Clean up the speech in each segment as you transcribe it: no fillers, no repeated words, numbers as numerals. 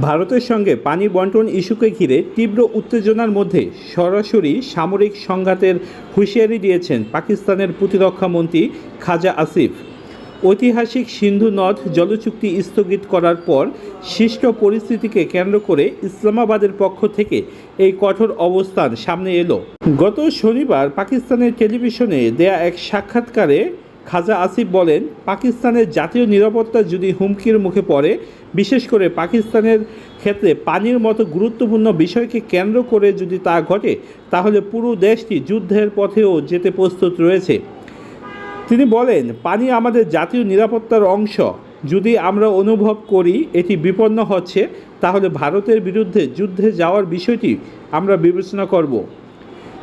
ভারতের সঙ্গে পানি বণ্টন ইস্যুকে ঘিরে তীব্র উত্তেজনার মধ্যে সরাসরি সামরিক সংঘাতের হুঁশিয়ারি দিয়েছেন পাকিস্তানের প্রতিরক্ষামন্ত্রী খাজা আসিফ। ঐতিহাসিক সিন্ধু নদ জলচুক্তি স্থগিত করার পর সৃষ্ট পরিস্থিতিকে কেন্দ্র করে ইসলামাবাদের পক্ষ থেকে এই কঠোর অবস্থান সামনে এলো। গত শনিবার পাকিস্তানের টেলিভিশনে দেয়া এক সাক্ষাৎকারে খাজা আসিফ বলেন, পাকিস্তানের জাতীয় নিরাপত্তা যদি হুমকির মুখে পড়ে, বিশেষ করে পাকিস্তানের ক্ষেত্রে পানির মতো গুরুত্বপূর্ণ বিষয়কে কেন্দ্র করে যদি তা ঘটে, তাহলে পুরো দেশটি যুদ্ধের পথেও যেতে প্রস্তুত রয়েছে। তিনি বলেন, পানি আমাদের জাতীয় নিরাপত্তার অংশ। যদি আমরা অনুভব করি এটি বিপন্ন হচ্ছে, তাহলে ভারতের বিরুদ্ধে যুদ্ধে যাওয়ার বিষয়টি আমরা বিবেচনা করব।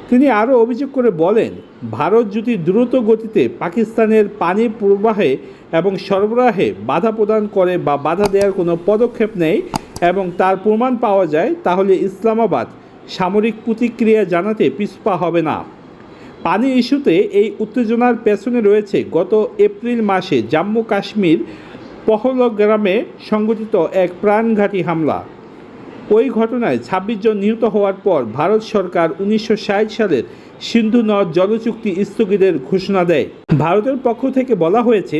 তিনি আরও অভিযোগ করে বলেন, ভারত যদি দ্রুত গতিতে পাকিস্তানের পানি প্রবাহে এবং সরবরাহে বাধা প্রদান করে বা বাধা দেওয়ার কোনো পদক্ষেপ নেয় এবং তার প্রমাণ পাওয়া যায়, তাহলে ইসলামাবাদ সামরিক প্রতিক্রিয়া জানাতে পিছপা হবে না। পানি ইস্যুতে এই উত্তেজনার পেছনে রয়েছে গত এপ্রিল মাসে জম্মু কাশ্মীর পহলগ্রামে সংঘটিত এক প্রাণঘাতী হামলা। ওই ঘটনায় ২৬ জন নিহত হওয়ার পর ভারত সরকার ১৯৬০ সালের সিন্ধু নদ জলচুক্তি স্থগিতের ঘোষণা দেয়। ভারতের পক্ষ থেকে বলা হয়েছে,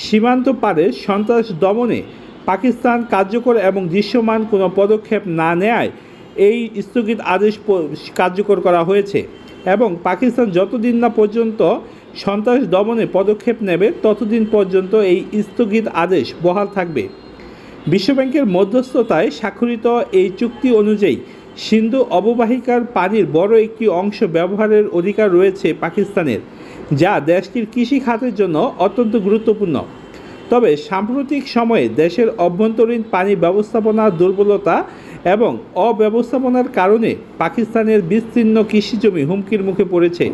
সীমান্ত পারে সন্ত্রাস দমনে পাকিস্তান কার্যকর এবং দৃশ্যমান কোনো পদক্ষেপ না নেয় এই স্থগিত আদেশ কার্যকর করা হয়েছে এবং পাকিস্তান যতদিন না পর্যন্ত সন্ত্রাস দমনে পদক্ষেপ নেবে ততদিন পর্যন্ত এই স্থগিত আদেশ বহাল থাকবে। বিশ্বব্যাংকের মধ্যস্থতায় স্বাক্ষরিত এই চুক্তি অনুযায়ী সিন্ধু অববাহিকার পানির বড় একটি অংশ ব্যবহারের অধিকার রয়েছে পাকিস্তানের, যা দেশটির কৃষি খাতের জন্য অত্যন্ত গুরুত্বপূর্ণ। তবে সাম্প্রতিক সময়ে দেশের অভ্যন্তরীণ পানি ব্যবস্থাপনার দুর্বলতা এবং অব্যবস্থাপনার কারণে পাকিস্তানের বিস্তীর্ণ কৃষিজমি হুমকির মুখে পড়েছে।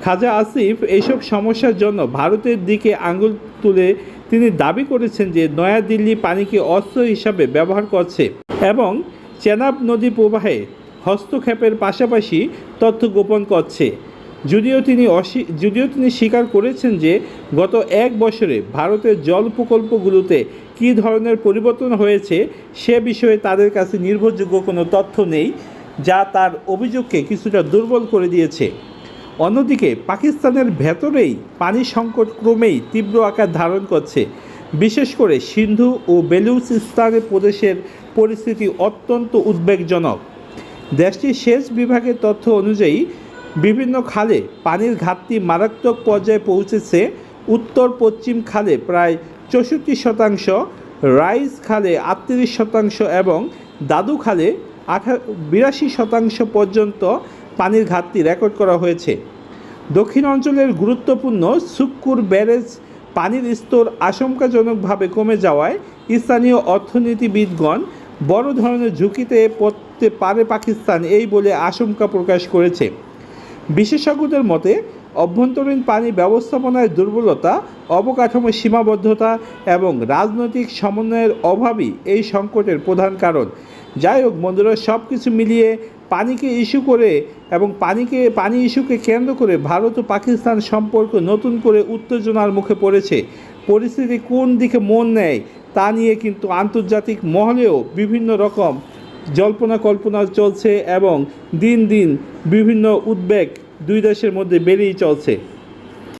খাজা আসিফ এইসব সমস্যার জন্য ভারতের দিকে আঙুল তুলে তিনি দাবি করেছেন যে নয়াদিল্লি পানিকে অস্ত্র হিসাবে ব্যবহার করছে এবং চেনাব নদী প্রবাহে হস্তক্ষেপের পাশাপাশি তথ্য গোপন করছে। যদিও তিনি স্বীকার করেছেন যে গত এক বছরে ভারতের জল প্রকল্পগুলোতে কী ধরনের পরিবর্তন হয়েছে সে বিষয়ে তাদের কাছে নির্ভরযোগ্য কোনো তথ্য নেই, যা তার অভিযোগকে কিছুটা দুর্বল করে দিয়েছে। অন্যদিকে পাকিস্তানের ভেতরেই পানি সংকট ক্রমেই তীব্র আকার ধারণ করছে। বিশেষ করে সিন্ধু ও বেলুচিস্তান প্রদেশের পরিস্থিতি অত্যন্ত উদ্বেগজনক। দেশটির সেচ বিভাগের তথ্য অনুযায়ী বিভিন্ন খালে পানির ঘাটতি মারাত্মক পর্যায়ে পৌঁছেছে। উত্তর পশ্চিম খালে প্রায় ৬৪%, রাইস খালে ৩৮% এবং দাদু খালে ৮২% পর্যন্ত পানির ঘাটতি রেকর্ড করা হয়েছে। দক্ষিণ অঞ্চলের গুরুত্বপূর্ণ সুক্কুর ব্যারেজ পানির স্তর আশঙ্কাজনকভাবে কমে যাওয়ায় স্থানীয় অর্থনীতিবিদগণ বড় ধরনের ঝুঁকিতে পড়তে পারে পাকিস্তান, এই বলে আশঙ্কা প্রকাশ করেছে। বিশেষজ্ঞদের মতে অভ্যন্তরীণ পানি ব্যবস্থাপনায় দুর্বলতা, অবকাঠামোর সীমাবদ্ধতা এবং রাজনৈতিক সমন্বয়ের অভাবই এই সংকটের প্রধান কারণ। যাই হোক বন্ধুরা, সব কিছু মিলিয়ে পানি ইস্যুকে কেন্দ্র করে ভারত ও পাকিস্তান সম্পর্ক নতুন করে উত্তেজনার মুখে পড়েছে। পরিস্থিতি কোন দিকে মন নেয় তা নিয়ে কিন্তু আন্তর্জাতিক মহলেও বিভিন্ন রকম জল্পনা কল্পনা চলছে এবং দিন দিন বিভিন্ন উদ্বেগ দুই দেশের মধ্যে বেড়েই চলছে।